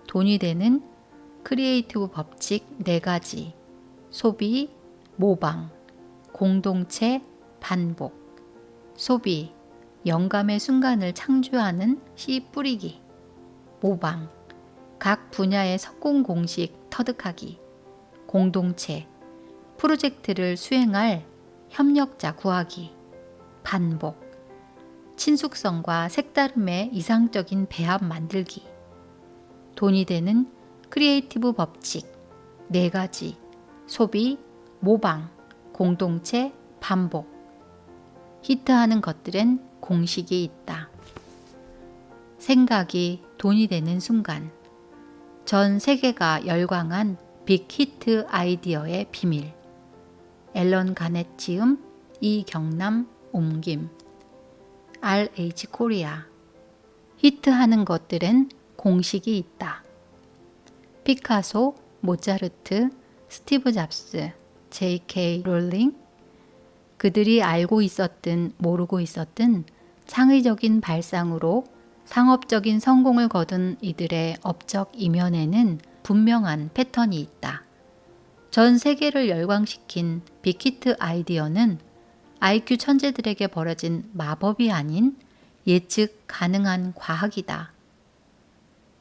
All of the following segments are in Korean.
돈이 되는 크리에이티브 법칙 4가지. 소비, 모방, 공동체, 반복. 소비, 영감의 순간을 창조하는 씨 뿌리기. 모방, 각 분야의 성공 공식 터득하기. 공동체, 프로젝트를 수행할 협력자 구하기. 반복, 친숙성과 색다름의 이상적인 배합 만들기. 돈이 되는 크리에이티브 법칙 4가지. 소비, 모방, 공동체, 반복. 히트하는 것들엔 공식이 있다. 생각이 돈이 되는 순간. 전 세계가 열광한 빅히트 아이디어의 비밀. 앨런 가넷 지음, 이경남 옮김. RH 코리아. 히트하는 것들엔 공식이 있다. 피카소, 모차르트, 스티브 잡스, J.K. 롤링. 그들이 알고 있었든 모르고 있었든 창의적인 발상으로 상업적인 성공을 거둔 이들의 업적 이면에는 분명한 패턴이 있다. 전 세계를 열광시킨 빅히트 아이디어는 IQ 천재들에게 벌어진 마법이 아닌 예측 가능한 과학이다.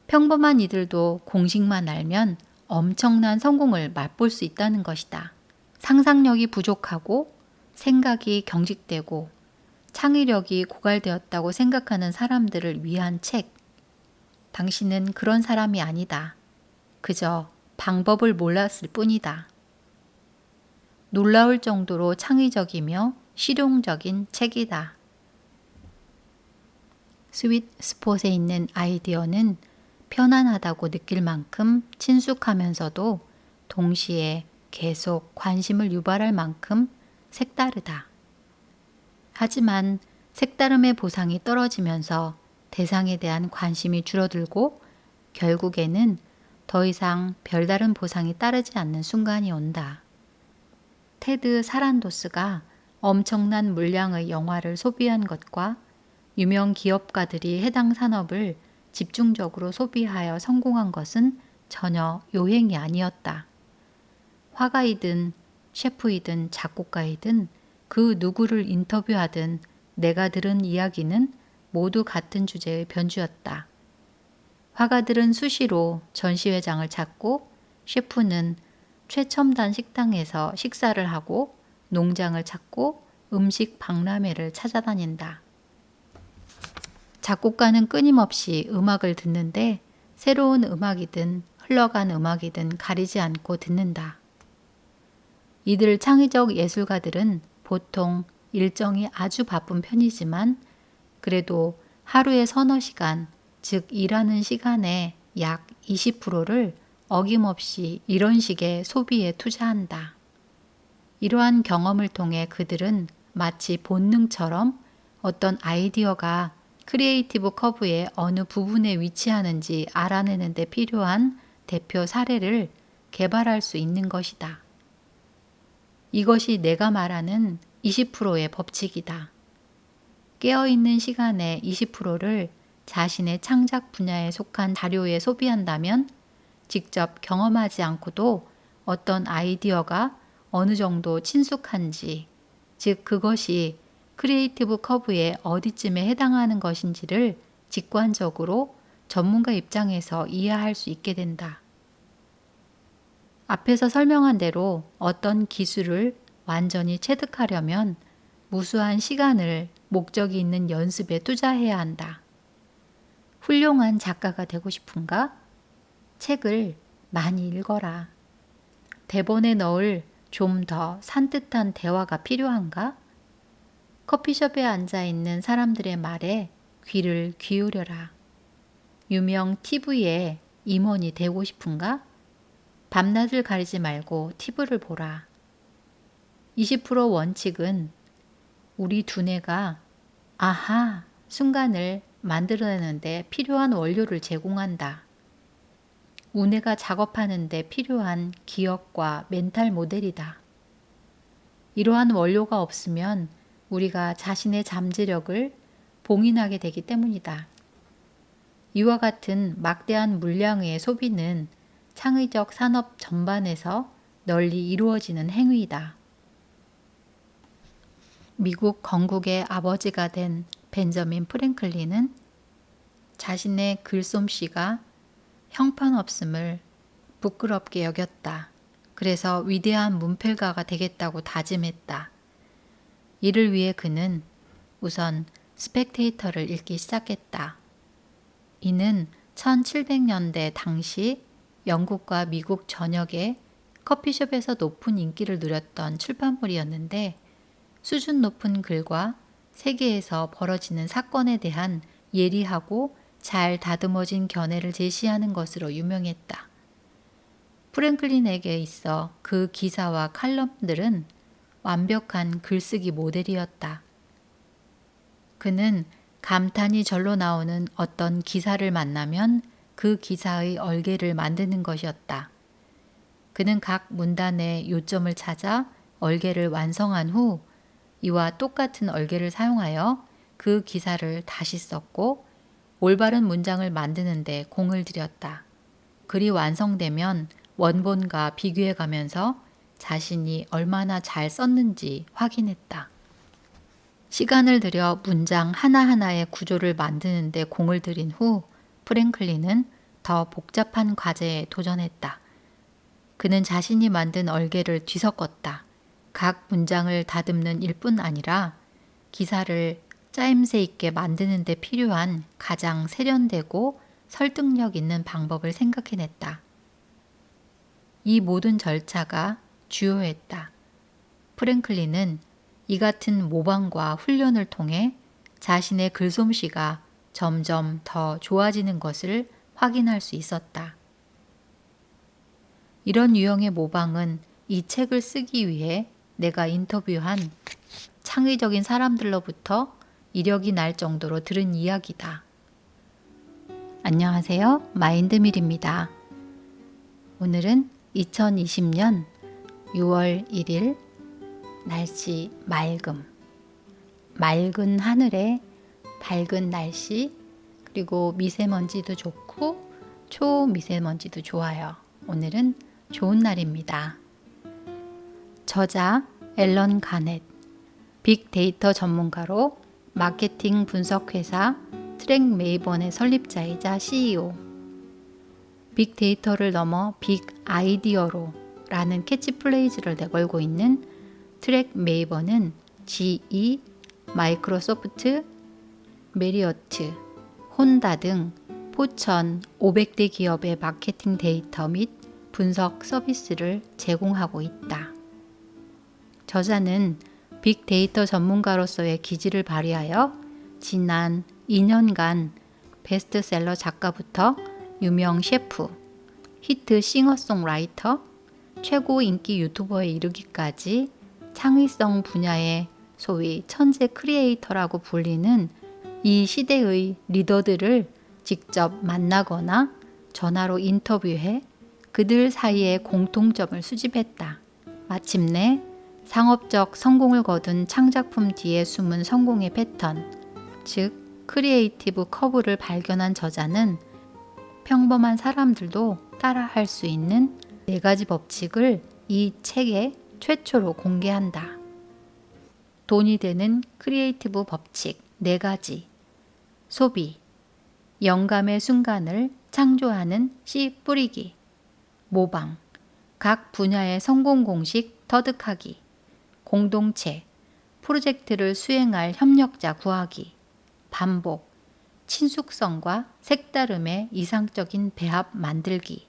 평범한 이들도 공식만 알면 엄청난 성공을 맛볼 수 있다는 것이다. 상상력이 부족하고 생각이 경직되고 창의력이 고갈되었다고 생각하는 사람들을 위한 책. 당신은 그런 사람이 아니다. 그저 방법을 몰랐을 뿐이다. 놀라울 정도로 창의적이며 실용적인 책이다. 스윗 스폿에 있는 아이디어는 편안하다고 느낄 만큼 친숙하면서도 동시에 계속 관심을 유발할 만큼 색다르다. 하지만 색다름의 보상이 떨어지면서 대상에 대한 관심이 줄어들고 결국에는 더 이상 별다른 보상이 따르지 않는 순간이 온다. 테드 사란도스가 엄청난 물량의 영화를 소비한 것과 유명 기업가들이 해당 산업을 집중적으로 소비하여 성공한 것은 전혀 요행이 아니었다. 화가이든 셰프이든 작곡가이든 그 누구를 인터뷰하든 내가 들은 이야기는 모두 같은 주제의 변주였다. 화가들은 수시로 전시회장을 찾고 셰프는 최첨단 식당에서 식사를 하고 농장을 찾고 음식 박람회를 찾아다닌다. 작곡가는 끊임없이 음악을 듣는데 새로운 음악이든 흘러간 음악이든 가리지 않고 듣는다. 이들 창의적 예술가들은 보통 일정이 아주 바쁜 편이지만 그래도 하루에 서너 시간, 즉 일하는 시간의 약 20%를 어김없이 이런 식의 소비에 투자한다. 이러한 경험을 통해 그들은 마치 본능처럼 어떤 아이디어가 크리에이티브 커브의 어느 부분에 위치하는지 알아내는 데 필요한 대표 사례를 개발할 수 있는 것이다. 이것이 내가 말하는 20%의 법칙이다. 깨어있는 시간의 20%를 자신의 창작 분야에 속한 자료에 소비한다면 직접 경험하지 않고도 어떤 아이디어가 어느 정도 친숙한지, 즉 그것이 크리에이티브 커브의 어디쯤에 해당하는 것인지를 직관적으로 전문가 입장에서 이해할 수 있게 된다. 앞에서 설명한 대로 어떤 기술을 완전히 체득하려면 무수한 시간을 목적이 있는 연습에 투자해야 한다. 훌륭한 작가가 되고 싶은가? 책을 많이 읽어라. 대본에 넣을 좀 더 산뜻한 대화가 필요한가? 커피숍에 앉아 있는 사람들의 말에 귀를 기울여라. 유명 TV의 임원이 되고 싶은가? 밤낮을 가리지 말고 TV를 보라. 20% 원칙은 우리 두뇌가 아하 순간을 만들어내는데 필요한 원료를 제공한다. 우뇌가 작업하는 데 필요한 기억과 멘탈 모델이다. 이러한 원료가 없으면 우리가 자신의 잠재력을 봉인하게 되기 때문이다. 이와 같은 막대한 물량의 소비는 창의적 산업 전반에서 널리 이루어지는 행위이다. 미국 건국의 아버지가 된 벤저민 프랭클린은 자신의 글솜씨가 형편없음을 부끄럽게 여겼다. 그래서 위대한 문필가가 되겠다고 다짐했다. 이를 위해 그는 우선 스펙테이터를 읽기 시작했다. 이는 1700년대 당시 영국과 미국 전역의 커피숍에서 높은 인기를 누렸던 출판물이었는데 수준 높은 글과 세계에서 벌어지는 사건에 대한 예리하고 잘 다듬어진 견해를 제시하는 것으로 유명했다. 프랭클린에게 있어 그 기사와 칼럼들은 완벽한 글쓰기 모델이었다. 그는 감탄이 절로 나오는 어떤 기사를 만나면 그 기사의 얼개를 만드는 것이었다. 그는 각 문단의 요점을 찾아 얼개를 완성한 후 이와 똑같은 얼개를 사용하여 그 기사를 다시 썼고 올바른 문장을 만드는데 공을 들였다. 글이 완성되면 원본과 비교해 가면서 자신이 얼마나 잘 썼는지 확인했다. 시간을 들여 문장 하나하나의 구조를 만드는데 공을 들인 후 프랭클린은 더 복잡한 과제에 도전했다. 그는 자신이 만든 얼개를 뒤섞었다. 각 문장을 다듬는 일뿐 아니라 기사를 짜임새 있게 만드는 데 필요한 가장 세련되고 설득력 있는 방법을 생각해냈다. 이 모든 절차가 주요했다. 프랭클린은 이 같은 모방과 훈련을 통해 자신의 글솜씨가 점점 더 좋아지는 것을 확인할 수 있었다. 이런 유형의 모방은 이 책을 쓰기 위해 내가 인터뷰한 창의적인 사람들로부터 이력이 날 정도로 들은 이야기다. 안녕하세요. 마인드밀입니다. 오늘은 2020년 6월 1일 날씨 맑은 하늘에 밝은 날씨 그리고 미세먼지도 좋고 초미세먼지도 좋아요. 오늘은 좋은 날입니다. 저자 앨런 가넷, 빅데이터 전문가로 마케팅 분석회사 트랙 메이번의 설립자이자 CEO, 빅데이터를 넘어 빅 아이디어로 라는 캐치프레이즈를 내걸고 있는 트랙 메이번은 GE, 마이크로소프트, 메리어트, 혼다 등 포천 500대 기업의 마케팅 데이터 및 분석 서비스를 제공하고 있다. 저자는 빅데이터 전문가로서의 기질을 발휘하여 지난 2년간 베스트셀러 작가부터 유명 셰프, 히트 싱어송라이터, 최고 인기 유튜버에 이르기까지 창의성 분야의 소위 천재 크리에이터라고 불리는 이 시대의 리더들을 직접 만나거나 전화로 인터뷰해 그들 사이의 공통점을 수집했다. 마침내 상업적 성공을 거둔 창작품 뒤에 숨은 성공의 패턴, 즉 크리에이티브 커브를 발견한 저자는 평범한 사람들도 따라할 수 있는 4가지 법칙을 이 책에 최초로 공개한다. 돈이 되는 크리에이티브 법칙 4가지. 소비, 영감의 순간을 창조하는 씨 뿌리기. 모방, 각 분야의 성공 공식 터득하기. 공동체, 프로젝트를 수행할 협력자 구하기. 반복, 친숙성과 색다름의 이상적인 배합 만들기.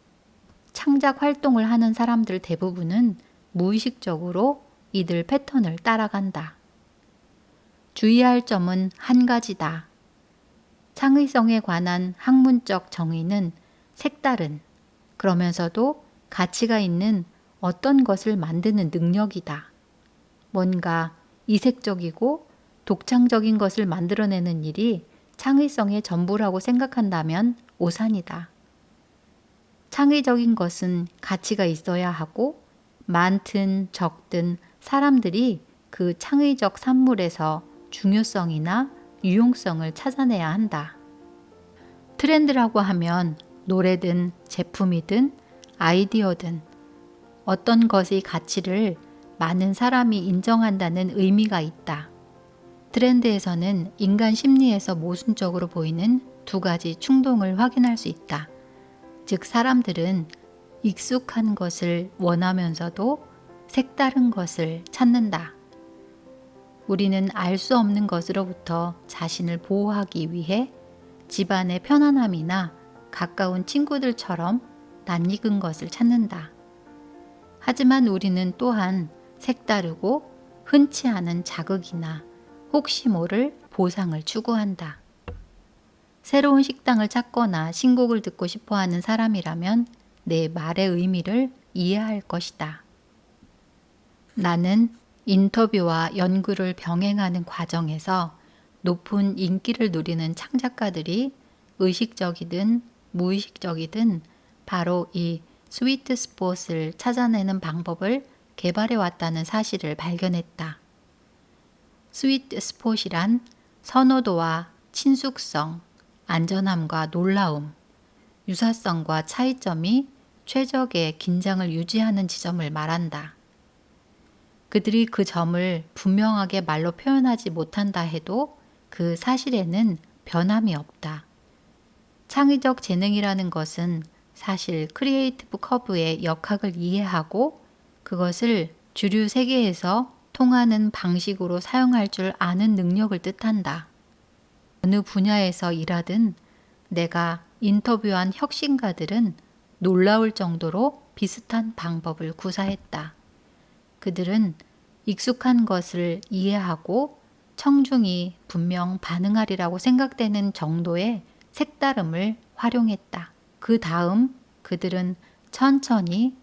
창작 활동을 하는 사람들 대부분은 무의식적으로 이들 패턴을 따라간다. 주의할 점은 한 가지다. 창의성에 관한 학문적 정의는 색다른, 그러면서도 가치가 있는 어떤 것을 만드는 능력이다. 뭔가 이색적이고 독창적인 것을 만들어내는 일이 창의성의 전부라고 생각한다면 오산이다. 창의적인 것은 가치가 있어야 하고 많든 적든 사람들이 그 창의적 산물에서 중요성이나 유용성을 찾아내야 한다. 트렌드라고 하면 노래든 제품이든 아이디어든 어떤 것의 가치를 많은 사람이 인정한다는 의미가 있다. 트렌드에서는 인간 심리에서 모순적으로 보이는 두 가지 충동을 확인할 수 있다. 즉, 사람들은 익숙한 것을 원하면서도 색다른 것을 찾는다. 우리는 알 수 없는 것으로부터 자신을 보호하기 위해 집안의 편안함이나 가까운 친구들처럼 낯익은 것을 찾는다. 하지만 우리는 또한 색다르고 흔치 않은 자극이나 혹시 모를 보상을 추구한다. 새로운 식당을 찾거나 신곡을 듣고 싶어 하는 사람이라면 내 말의 의미를 이해할 것이다. 나는 인터뷰와 연구를 병행하는 과정에서 높은 인기를 누리는 창작가들이 의식적이든 무의식적이든 바로 이 스위트 스폿을 찾아내는 방법을 개발해 왔다는 사실을 발견했다. 스위트 스폿이란 선호도와 친숙성, 안전함과 놀라움, 유사성과 차이점이 최적의 긴장을 유지하는 지점을 말한다. 그들이 그 점을 분명하게 말로 표현하지 못한다 해도 그 사실에는 변함이 없다. 창의적 재능이라는 것은 사실 크리에이티브 커브의 역학을 이해하고 그것을 주류 세계에서 통하는 방식으로 사용할 줄 아는 능력을 뜻한다. 어느 분야에서 일하든 내가 인터뷰한 혁신가들은 놀라울 정도로 비슷한 방법을 구사했다. 그들은 익숙한 것을 이해하고 청중이 분명 반응하리라고 생각되는 정도의 색다름을 활용했다. 그 다음 그들은 천천히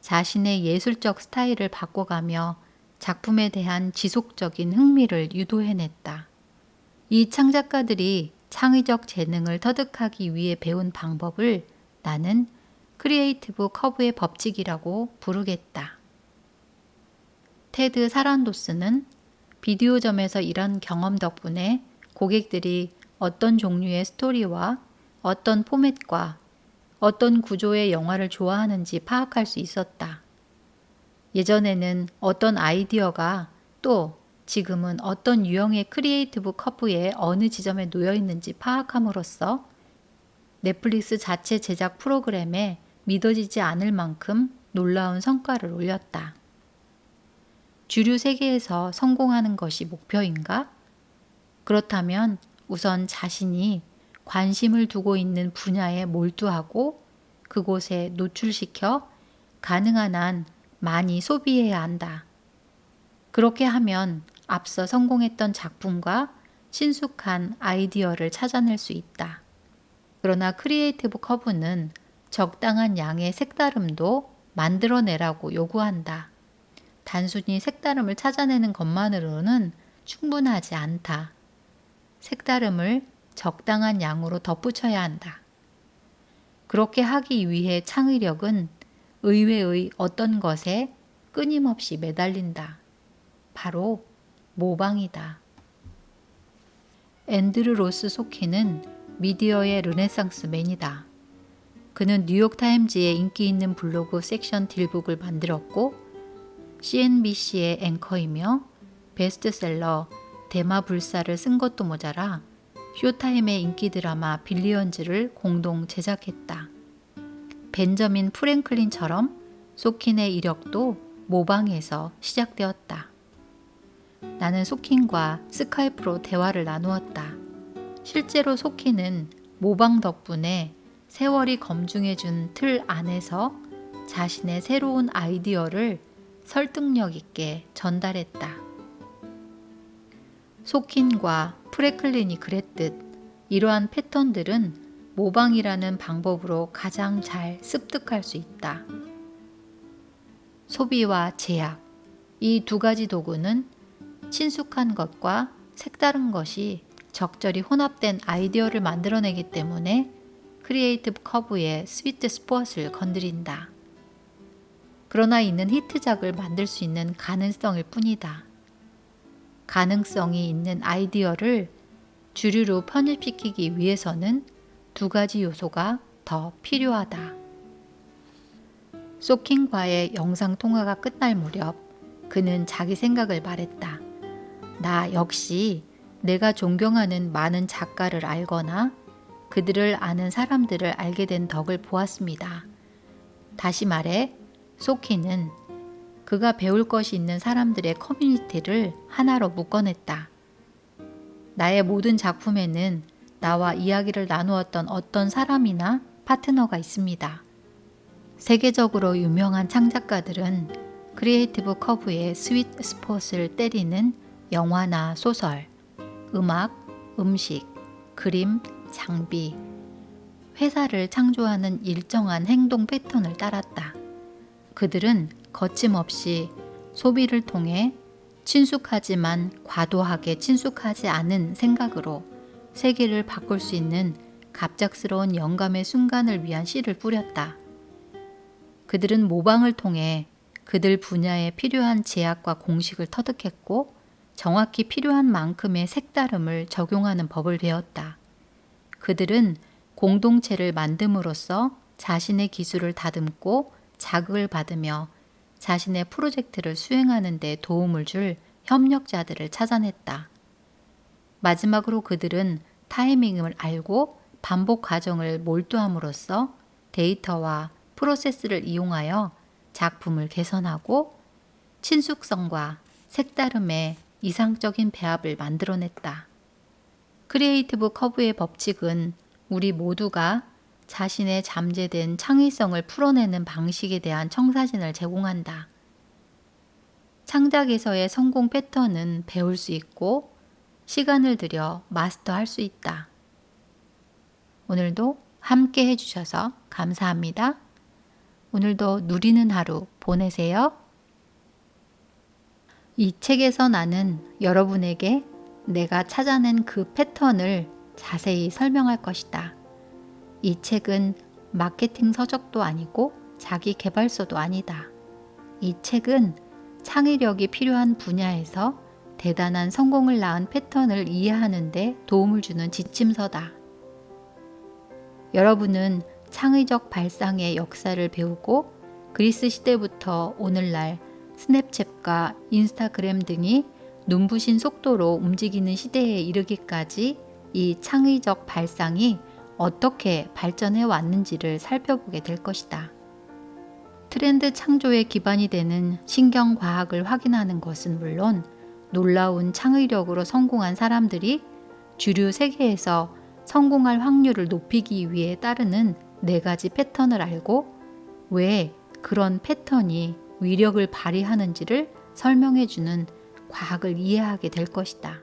자신의 예술적 스타일을 바꿔가며 작품에 대한 지속적인 흥미를 유도해냈다. 이 창작가들이 창의적 재능을 터득하기 위해 배운 방법을 나는 크리에이티브 커브의 법칙이라고 부르겠다. 테드 사란도스는 비디오점에서 일한 경험 덕분에 고객들이 어떤 종류의 스토리와 어떤 포맷과 어떤 구조의 영화를 좋아하는지 파악할 수 있었다. 예전에는 어떤 아이디어가 또 지금은 어떤 유형의 크리에이티브 커브의 어느 지점에 놓여 있는지 파악함으로써 넷플릭스 자체 제작 프로그램에 믿어지지 않을 만큼 놀라운 성과를 올렸다. 주류 세계에서 성공하는 것이 목표인가? 그렇다면 우선 자신이 관심을 두고 있는 분야에 몰두하고 그곳에 노출시켜 가능한 한 많이 소비해야 한다. 그렇게 하면 앞서 성공했던 작품과 친숙한 아이디어를 찾아낼 수 있다. 그러나 크리에이티브 커브는 적당한 양의 색다름도 만들어내라고 요구한다. 단순히 색다름을 찾아내는 것만으로는 충분하지 않다. 색다름을 적당한 양으로 덧붙여야 한다. 그렇게 하기 위해 창의력은 의외의 어떤 것에 끊임없이 매달린다. 바로 모방이다. 앤드류 로스 소키는 미디어의 르네상스맨이다. 그는 뉴욕타임즈의 인기 있는 블로그 섹션 딜북을 만들었고 CNBC의 앵커이며 베스트셀러 대마불사를 쓴 것도 모자라 쇼타임의 인기 드라마 빌리언즈를 공동 제작했다. 벤저민 프랭클린처럼 소킨의 이력도 모방에서 시작되었다. 나는 소킨과 스카이프로 대화를 나누었다. 실제로 소킨은 모방 덕분에 세월이 검증해준 틀 안에서 자신의 새로운 아이디어를 설득력 있게 전달했다. 소킨과 프랭클린이 그랬듯 이러한 패턴들은 모방이라는 방법으로 가장 잘 습득할 수 있다. 소비와 제약, 이 두 가지 도구는 친숙한 것과 색다른 것이 적절히 혼합된 아이디어를 만들어내기 때문에 크리에이티브 커브의 스위트 스폿을 건드린다. 그러나 이는 히트작을 만들 수 있는 가능성일 뿐이다. 가능성이 있는 아이디어를 주류로 편입시키기 위해서는 두 가지 요소가 더 필요하다. 소킨과의 영상 통화가 끝날 무렵 그는 자기 생각을 말했다. 나 역시 내가 존경하는 많은 작가를 알거나 그들을 아는 사람들을 알게 된 덕을 보았습니다. 다시 말해, 소키는 그가 배울 것이 있는 사람들의 커뮤니티를 하나로 묶어냈다. 나의 모든 작품에는 나와 이야기를 나누었던 어떤 사람이나 파트너가 있습니다. 세계적으로 유명한 창작가들은 크리에이티브 커브의 스윗 스폿을 때리는 영화나 소설, 음악, 음식, 그림, 장비, 회사를 창조하는 일정한 행동 패턴을 따랐다. 그들은 거침없이 소비를 통해 친숙하지만 과도하게 친숙하지 않은 생각으로 세계를 바꿀 수 있는 갑작스러운 영감의 순간을 위한 씨를 뿌렸다. 그들은 모방을 통해 그들 분야에 필요한 제약과 공식을 터득했고 정확히 필요한 만큼의 색다름을 적용하는 법을 배웠다. 그들은 공동체를 만듦으로써 자신의 기술을 다듬고 자극을 받으며 자신의 프로젝트를 수행하는 데 도움을 줄 협력자들을 찾아냈다. 마지막으로 그들은 타이밍을 알고 반복 과정을 몰두함으로써 데이터와 프로세스를 이용하여 작품을 개선하고 친숙성과 색다름의 이상적인 배합을 만들어냈다. 크리에이티브 커브의 법칙은 우리 모두가 자신의 잠재된 창의성을 풀어내는 방식에 대한 청사진을 제공한다. 창작에서의 성공 패턴은 배울 수 있고 시간을 들여 마스터할 수 있다. 오늘도 함께 해주셔서 감사합니다. 오늘도 누리는 하루 보내세요. 이 책에서 나는 여러분에게 내가 찾아낸 그 패턴을 자세히 설명할 것이다. 이 책은 마케팅 서적도 아니고 자기 개발서도 아니다. 이 책은 창의력이 필요한 분야에서 대단한 성공을 낳은 패턴을 이해하는 데 도움을 주는 지침서다. 여러분은 창의적 발상의 역사를 배우고 그리스 시대부터 오늘날 스냅챗과 인스타그램 등이 눈부신 속도로 움직이는 시대에 이르기까지 이 창의적 발상이 어떻게 발전해 왔는지를 살펴보게 될 것이다. 트렌드 창조의 기반이 되는 신경과학을 확인하는 것은 물론 놀라운 창의력으로 성공한 사람들이 주류 세계에서 성공할 확률을 높이기 위해 따르는 4가지 패턴을 알고 왜 그런 패턴이 위력을 발휘하는지를 설명해주는 과학을 이해하게 될 것이다.